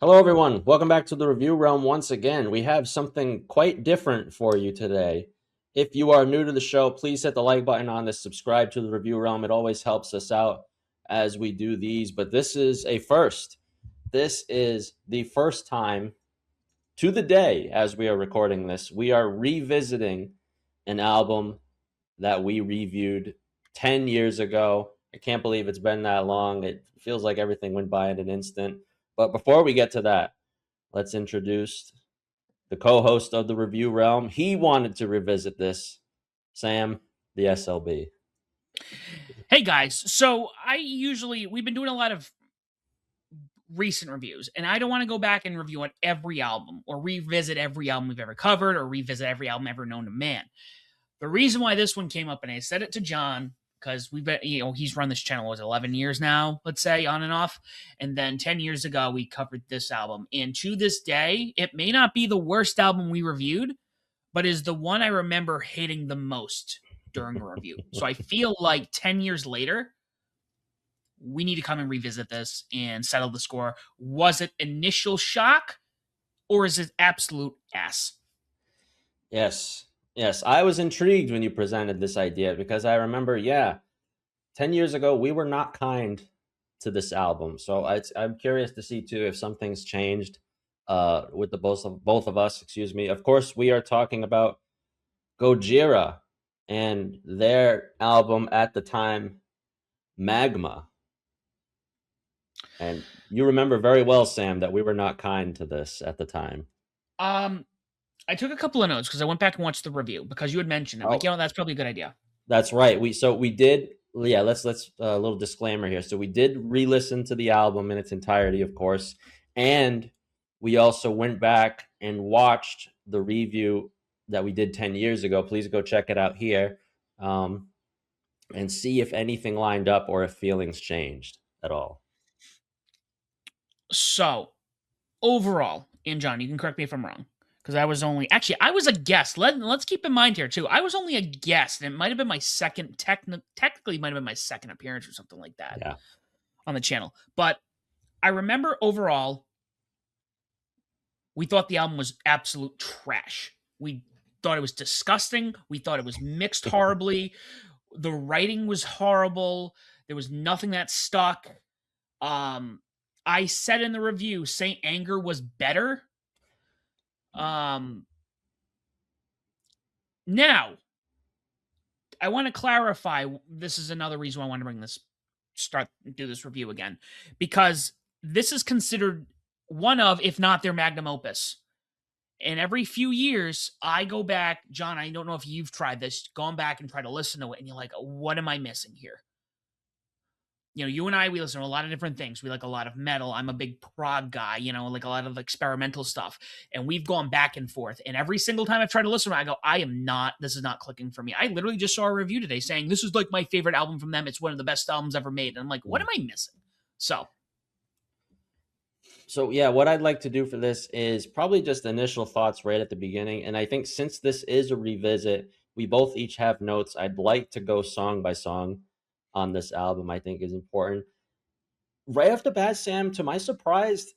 Hello, everyone. Welcome back to the review realm once again. We have something quite different for you today. If you are new to the show, please hit the like button on this, subscribe to the review realm. It always helps us out as we do these, but this is a first. This is the first time to the day as we are recording this. We are revisiting an album that we reviewed 10 years ago. I can't believe it's been that long. It feels like everything went by in an instant. But before we get to that, let's introduce the co-host of the review realm. He wanted to revisit this, Sam, the SLB. Hey guys, so we've been doing a lot of recent reviews, and I don't want to go back and review on every album or revisit every album we've ever covered or revisit every album ever known to man. The reason why this one came up, and I said it to John, because we've been, he's run this channel, 11 years now, let's say, on and off. And then 10 years ago, we covered this album. And to this day, it may not be the worst album we reviewed, but is the one I remember hating the most during a review. So I feel like 10 years later, we need to come and revisit this and settle the score. Was it initial shock, or is it absolute ass? Yes. Yes. I was intrigued when you presented this idea because I remember, 10 years ago, we were not kind to this album. So I'm curious to see, too, if something's changed with the both of us. Excuse me. Of course, we are talking about Gojira and their album at the time, Magma. And you remember very well, Sam, that we were not kind to this at the time. I took a couple of notes because I went back and watched the review because you had mentioned it. Oh, That's probably a good idea. that's right. We did. Yeah, let's a little disclaimer here. So we did re-listen to the album in its entirety, of course, and we also went back and watched the review that we did 10 years ago. Please go check it out here, and see if anything lined up or if feelings changed at all. So, overall, and John, you can correct me if I'm wrong, because I was a guest. Let's keep in mind here too. I was only a guest, and it might have been my second technically might have been my second appearance or something like that. Yeah. On the channel. But I remember overall, we thought the album was absolute trash. We thought it was disgusting. We thought it was mixed horribly. The writing was horrible. There was nothing that stuck. I said in the review, Saint Anger was better. Now, I want to clarify. This is another reason why I want to do this review again, because this is considered one of, if not their magnum opus. And every few years, I go back, John, I don't know if you've tried this, going back and try to listen to it, and you're like, what am I missing here? You and I, we listen to a lot of different things. We like a lot of metal. I'm a big prog guy, like a lot of experimental stuff. And we've gone back and forth. And every single time I've tried to listen to it, I go, this is not clicking for me. I literally just saw a review today saying, this is like my favorite album from them. It's one of the best albums ever made. And I'm like, what am I missing? So yeah, what I'd like to do for this is probably just initial thoughts right at the beginning. And I think since this is a revisit, we both each have notes. I'd like to go song by song on this album. I think is important. Right off the bat, Sam, to my surprise,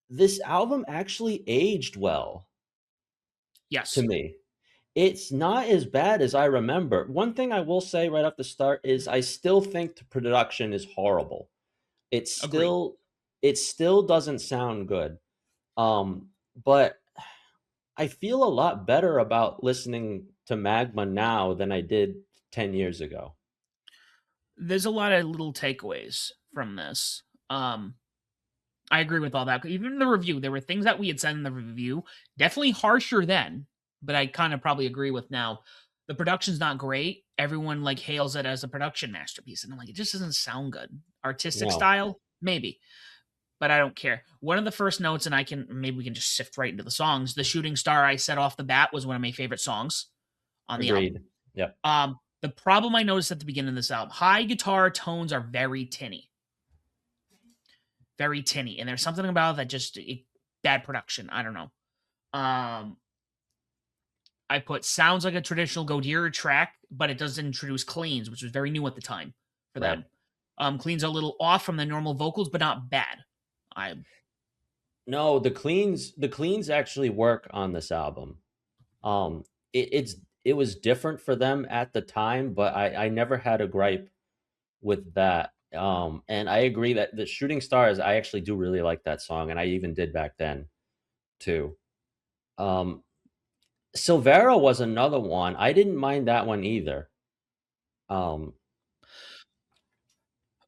this album actually aged well. Yes. To me. It's not as bad as I remember. One thing I will say right off the start is I still think the production is horrible. It still doesn't sound good. But I feel a lot better about listening to Magma now than I did 10 years ago. There's a lot of little takeaways from this. I agree with all that. Even in the review, there were things that we had said in the review, definitely harsher then, but I kind of probably agree with now. The production's not great. Everyone hails it as a production masterpiece. And I'm like, it just doesn't sound good. Artistic style, maybe. But I don't care. One of the first notes, and maybe we can just sift right into the songs. The Shooting Star I said off the bat was one of my favorite songs on the album. Yep. The problem I noticed at the beginning of this album, high guitar tones are very tinny. Very tinny. And there's something about that bad production. I don't know. I put sounds like a traditional Gojira track, but it does introduce cleans, which was very new at the time for them. Cleans are a little off from the normal vocals, but not bad. No, the cleans actually work on this album. Um, it was different for them at the time, but I never had a gripe with that. And I agree that the Shooting Stars, I actually do really like that song, and I even did back then too. Um, Silvera was another one. I didn't mind that one either. Um,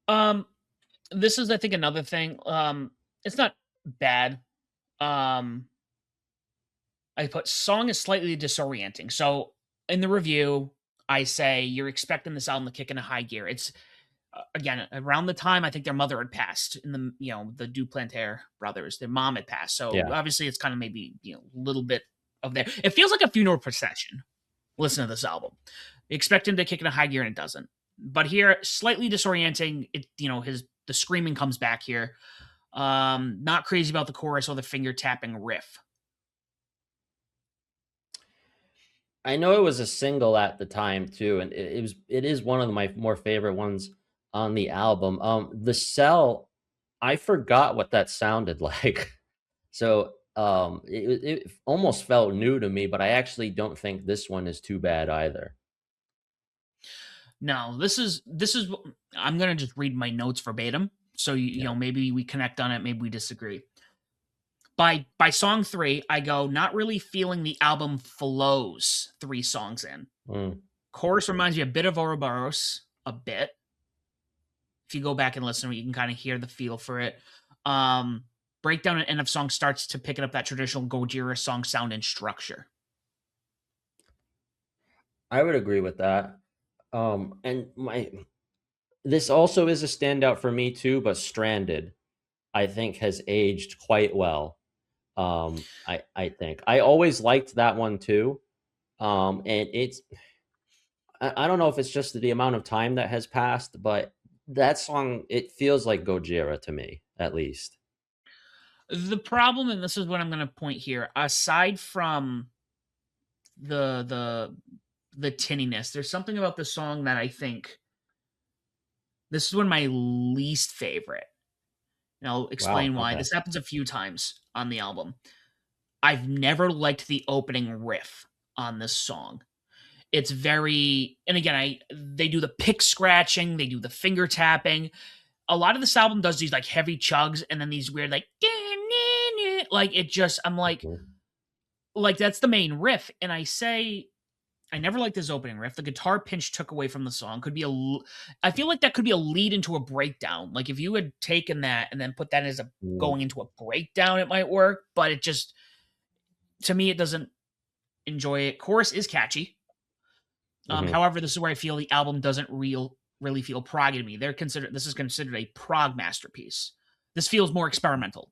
Um, this is, I think, another thing. It's not bad. Um, I put song is slightly disorienting. So in the review, I say you're expecting this album to kick in a high gear. It's again around the time I think their mother had passed in the the Duplantier brothers. Their mom had passed, so yeah. obviously it's kind of maybe a little bit of there. It feels like a funeral procession. Listen to this album, expecting to kick in a high gear and it doesn't. But here, slightly disorienting. It his the screaming comes back here. Not crazy about the chorus or the finger tapping riff. I know it was a single at the time too, and it is one of my more favorite ones on the album. The Cell, I forgot what that sounded like. So, it almost felt new to me, but I actually don't think this one is too bad either. No, this is. I'm gonna just read my notes verbatim. So Yeah. maybe we connect on it, maybe we disagree. By song 3, I go not really feeling the album flows 3 songs in. Mm. Chorus reminds me a bit of Ouroboros, a bit. If you go back and listen, you can kind of hear the feel for it. Um, Breakdown and end of song starts to pick it up that traditional Gojira song sound and structure. I would agree with that. And my this also is a standout for me too, but Stranded, I think has aged quite well. I think I always liked that one too. And I don't know if it's just the amount of time that has passed, but that song, it feels like Gojira to me, at least. The problem, and this is what I'm going to point here, aside from the the tinniness, there's something about the song that I think this is one of my least favorite. And I'll Wow. explain why. Okay. This happens a few times on the album. I've never liked the opening riff on this song. It's very, and again, I they do the pick scratching, they do the finger tapping. A lot of this album does these like heavy chugs and then these weird like it just I'm Mhm. like that's the main riff. And I say I never liked this opening riff. The guitar pinch took away from the song. Could be I feel like that could be a lead into a breakdown. Like if you had taken that and then put that as a Mm. going into a breakdown, it might work. But it just to me, it doesn't enjoy it. Chorus is catchy. Mhm. However, this is where I feel the album doesn't really feel proggy to me. This is considered a prog masterpiece. This feels more experimental.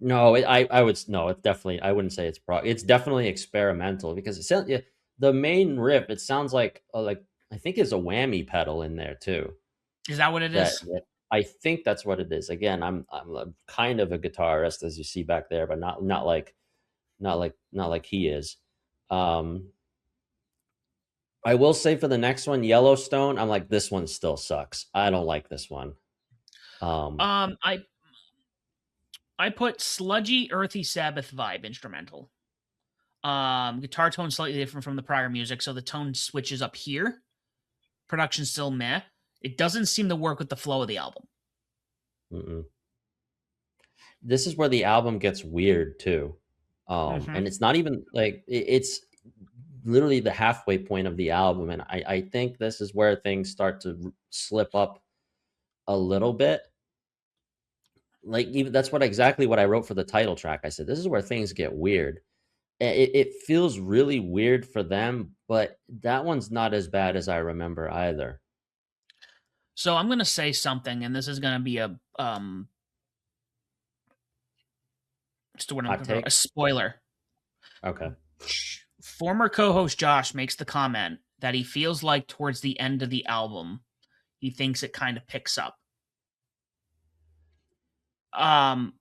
No, I would no, it's definitely I wouldn't say it's it's definitely experimental because it sounds yeah, the main riff, it sounds like I think there's a whammy pedal in there too. Is that what it That, is? that I think that's what it is. Again, I'm a, kind of a guitarist as you see back there, but not like he is. Um, I will say for the next one, Yellowstone, I'm like this one still sucks. I don't like this one. Um, Um, I I put sludgy, earthy Sabbath vibe instrumental. Guitar tone slightly different from the prior music, so the tone switches up here. Production still meh. It doesn't seem to work with the flow of the album. mm-mm. This is where the album gets weird too. Hmm. And it's not even like it's literally the halfway point of the album, and I think this is where things start to slip up a little bit. Like even that's what exactly what I wrote for the title track. I said this is where things get weird. It feels really weird for them, but that one's not as bad as I remember either. So I'm gonna say something, and this is gonna be a what's the word I'm Hot looking for? A take. spoiler. Okay. Former co-host Josh makes the comment that he feels like towards the end of the album, he thinks it kind of picks up. Um,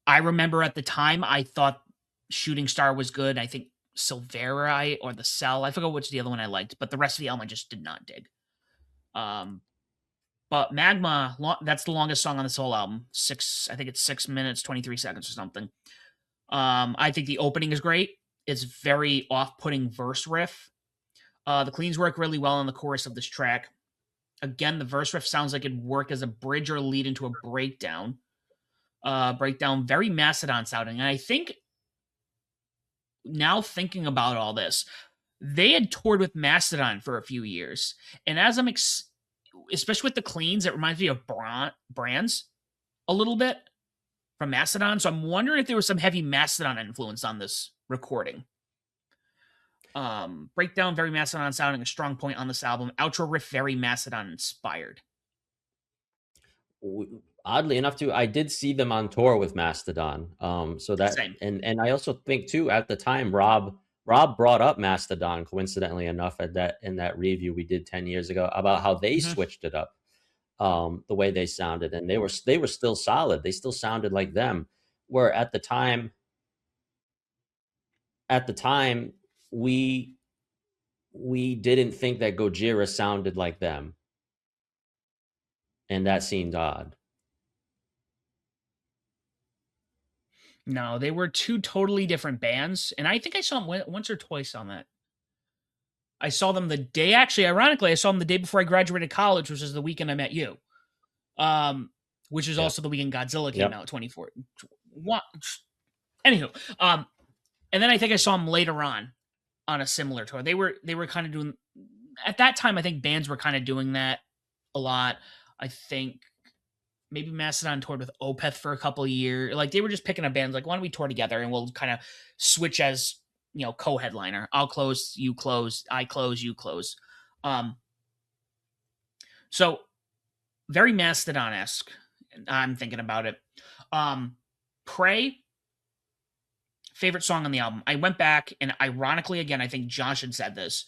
I remember at the time I thought Shooting Star was good. I think Silvera or The Cell. I forgot which the other one I liked, but the rest of the album I just did not dig. Um, But Magma, that's the longest song on this whole album. I think it's 6 minutes, 23 seconds or something. I think the opening is great. It's very off-putting verse riff. The cleans work really well on the chorus of this track. Again, the verse riff sounds like it'd work as a bridge or lead into a breakdown. Breakdown, very Mastodon sounding. And I think now thinking about all this, they had toured with Mastodon for a few years. And as I'm, especially with the cleans, it reminds me of Brands a little bit from Mastodon. So I'm wondering if there was some heavy Mastodon influence on this recording. Breakdown, very Mastodon sounding, a strong point on this album. Outro riff, very Mastodon inspired. Oddly enough, too, I did see them on tour with Mastodon. So that Same. and I also think too at the time Rob brought up Mastodon, coincidentally enough, in that review we did 10 years ago about how they switched it up, the way they sounded, and they were still solid. They still sounded like them. Where at the time we didn't think that Gojira sounded like them, and that seemed odd. No, they were two totally different bands, and I think I saw them once or twice on that. I saw them the day, actually, ironically, I saw them the day before I graduated college, which is the weekend I met you. Which is also the weekend Godzilla came out, 24. What? Anywho, and then I think I saw them later on a similar tour. They were kind of doing, at that time, I think bands were kind of doing that a lot. I think maybe Mastodon toured with Opeth for a couple of years. Like, they were just picking up bands like, why don't we tour together and we'll kind of switch as, co-headliner. I'll close, you close, I close, you close. So very Mastodon-esque. I'm thinking about it. Pray, favorite song on the album. I went back and ironically, again, I think Josh had said this,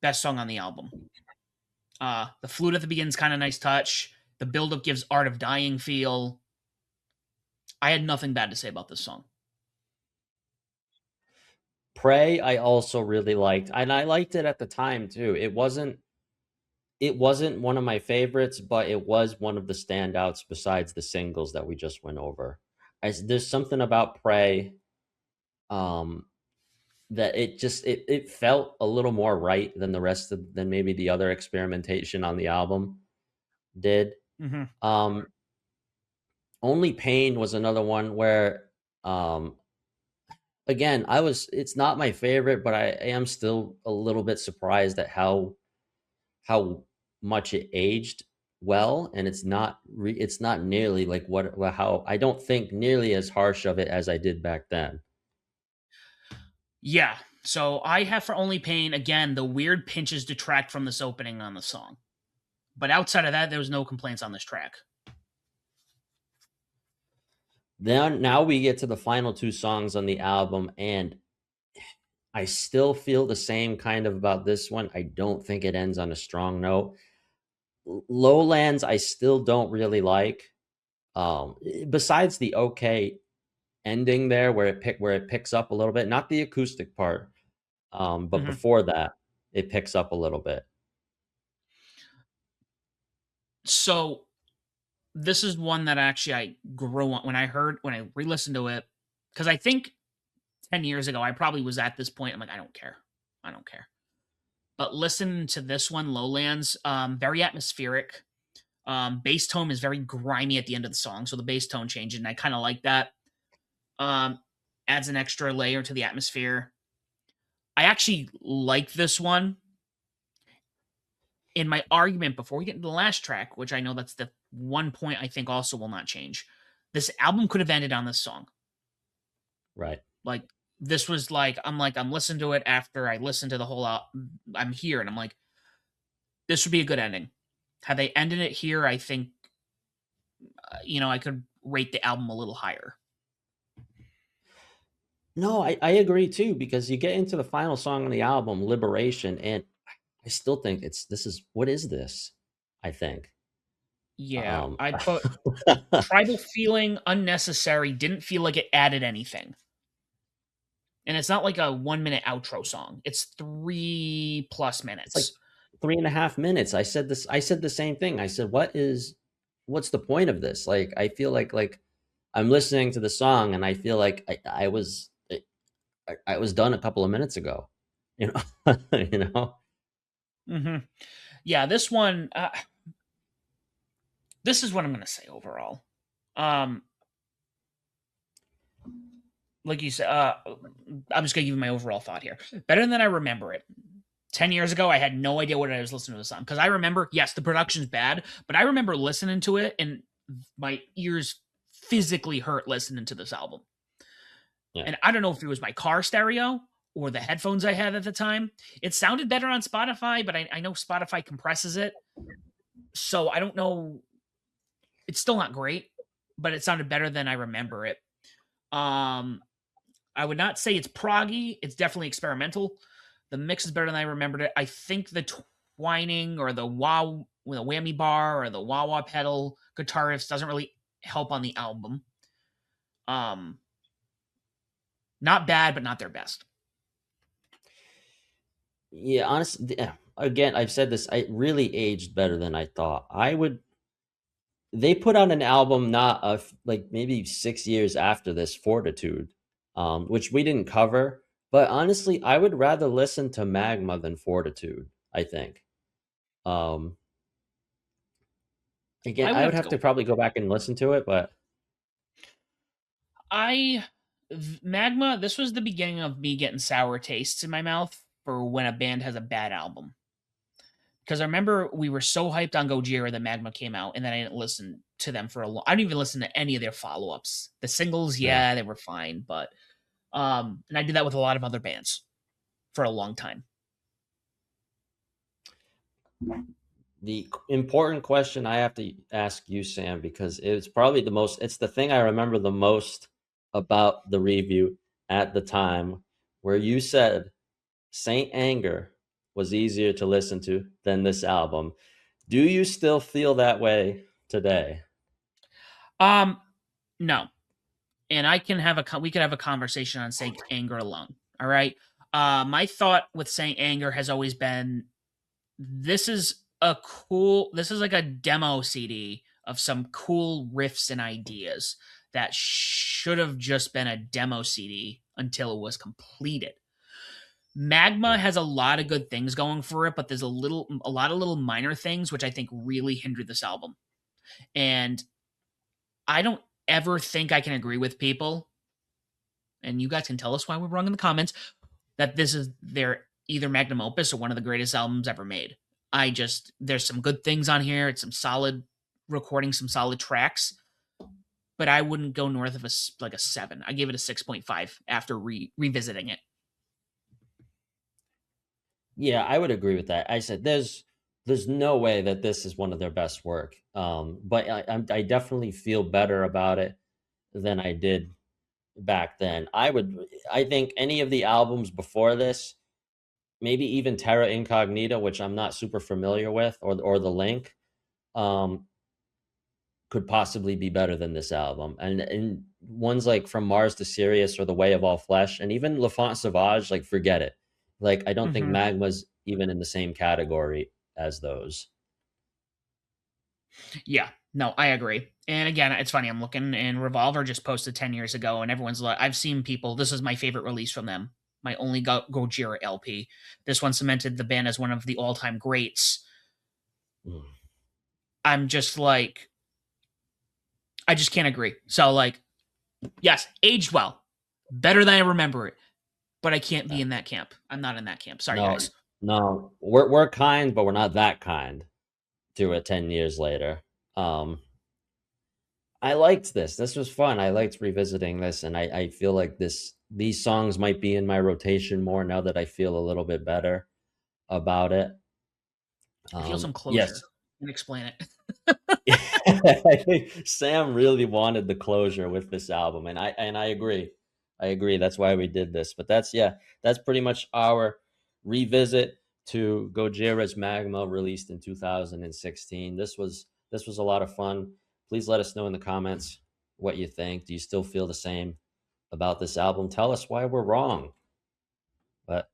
best song on the album. The flute at the beginning is kind of nice touch. The buildup gives Art of Dying feel. I had nothing bad to say about this song. Pray, I also really liked, and I liked it at the time too. It wasn't one of my favorites, but it was one of the standouts besides the singles that we just went over. There's something about Pray, that it felt a little more right than than maybe the other experimentation on the album did. Mm-hmm. Only Pain was another one where, again, it's not my favorite, but I am still a little bit surprised at how much it aged well, and it's not nearly like how I don't think nearly as harsh of it as I did back then. Yeah. So I have for Only Pain, again, the weird pinches detract from this opening on the song. But outside of that, there was no complaints on this track. Then now we get to the final two songs on the album, and I still feel the same kind of about this one. I don't think it ends on a strong note. Lowlands, I still don't really like. Besides the okay ending there, where it picks up a little bit, not the acoustic part, but before that, it picks up a little bit. So this is one that actually I grew on when I re-listened to it, because I think 10 years ago I probably was at this point. I'm like, I don't care. But listen to this one, Lowlands, very atmospheric. Bass tone is very grimy at the end of the song, so the bass tone changes, and I kind of like that. Adds an extra layer to the atmosphere. I actually like this one. In my argument before we get into the last track, which I know that's the one point I think also will not change, this album could have ended on this song. Right. Like, this was like, I'm listening to it after I listened to the whole I'm here, and I'm like, this would be a good ending. Had they ended it here, I think, I could rate the album a little higher. No, I agree too, because you get into the final song on the album, Liberation, and I still think what is this? I think. Yeah, I'd put tribal feeling, unnecessary, didn't feel like it added anything. And it's not like a 1 minute outro song. It's 3+ minutes. 3.5 minutes. I said the same thing. I said, what's the point of this? Like, I feel like I'm listening to the song and I feel like I was done a couple of minutes ago, you know. You know. Hmm. Yeah, this one. This is what I'm going to say overall. Um, like you said, I'm just going to give you my overall thought here. Better than I remember it. 10 years ago, I had no idea what I was listening to the song. Because I remember, yes, the production's bad, but I remember listening to it and my ears physically hurt listening to this album. Yeah. And I don't know if it was my car stereo or the headphones I had at the time. It sounded better on Spotify, but I know Spotify compresses it. So I don't know. It's still not great, but it sounded better than I remember it. Um, I would not say it's proggy. It's definitely experimental. The mix is better than I remembered it. I think the twining or the wow with a whammy bar or the wah wah pedal guitar riffs doesn't really help on the album. Um, Not bad, but not their best. Yeah, honestly, yeah. Again, I've said this. I really aged better than I thought. I would. They put out an album not like maybe 6 years after this, Fortitude, which we didn't cover. But honestly, I would rather listen to Magma than Fortitude. I think. Um, Again, I would I have would to have go. to probably go back and listen to it, but I Magma. This was the beginning of me getting sour tastes in my mouth for when a band has a bad album. Because I remember we were so hyped on Gojira that Magma came out, and then I didn't listen to them for a long. I didn't even listen to any of their follow ups. The singles, yeah. yeah, they were fine, but and I did that with a lot of other bands for a long time. The important question I have to ask you, Sam, because it's the thing I remember the most about the review at the time, where you said Saint Anger was easier to listen to than this album. Do you still feel that way today? Um, no, and I can have we could have a conversation on saying anger alone. All right. My thought with saying anger has always been this is like a demo CD of some cool riffs and ideas that should have just been a demo CD until it was completed. Magma Yeah. has a lot of good things going for it, but there's a lot of little minor things which I think really hinder this album. And I don't ever think I can agree with people, and you guys can tell us why we're wrong in the comments, that this is their either magnum opus or one of the greatest albums ever made. There's some good things on here. It's some solid recording, some solid tracks, but I wouldn't go north of like a 7. I gave it a 6.5 after revisiting it. Yeah, I would agree with that. I said there's no way that this is one of their best work. But I definitely feel better about it than I did back then. I think any of the albums before this, maybe even Terra Incognita, which I'm not super familiar with, or The Link, um, could possibly be better than this album. And ones like From Mars to Sirius or The Way of All Flesh, and even L'Enfant Sauvage, like forget it. Like I don't think Mm-hmm. Magma's even in the same category as those. Yeah, no, I agree. And again, it's funny. I'm looking, and Revolver just posted 10 years ago, and everyone's like, I've seen people. This is my favorite release from them. My only Gojira LP. This one cemented the band as one of the all time greats. Mm. I'm just like, I just can't agree. So, like, yes, aged well, better than I remember it, but I can't be Yeah. in that camp. I'm not in that camp. Sorry, No, guys. no, we're kind, but we're not that kind to it 10 years later. Um, I liked this. This was fun. I liked revisiting this, and I feel like these songs might be in my rotation more now that I feel a little bit better about it. I feel some Yes. closure. And explain it. I think Sam really wanted the closure with this album, and I agree. I agree. That's why we did this. But that's pretty much our revisit to Gojira's Magma, released in 2016. This was a lot of fun. Please let us know in the comments what you think. Do you still feel the same about this album? Tell us why we're wrong. But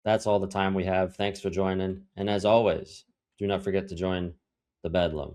That's all the time we have. Thanks for joining. And as always, do not forget to join the Bedlam.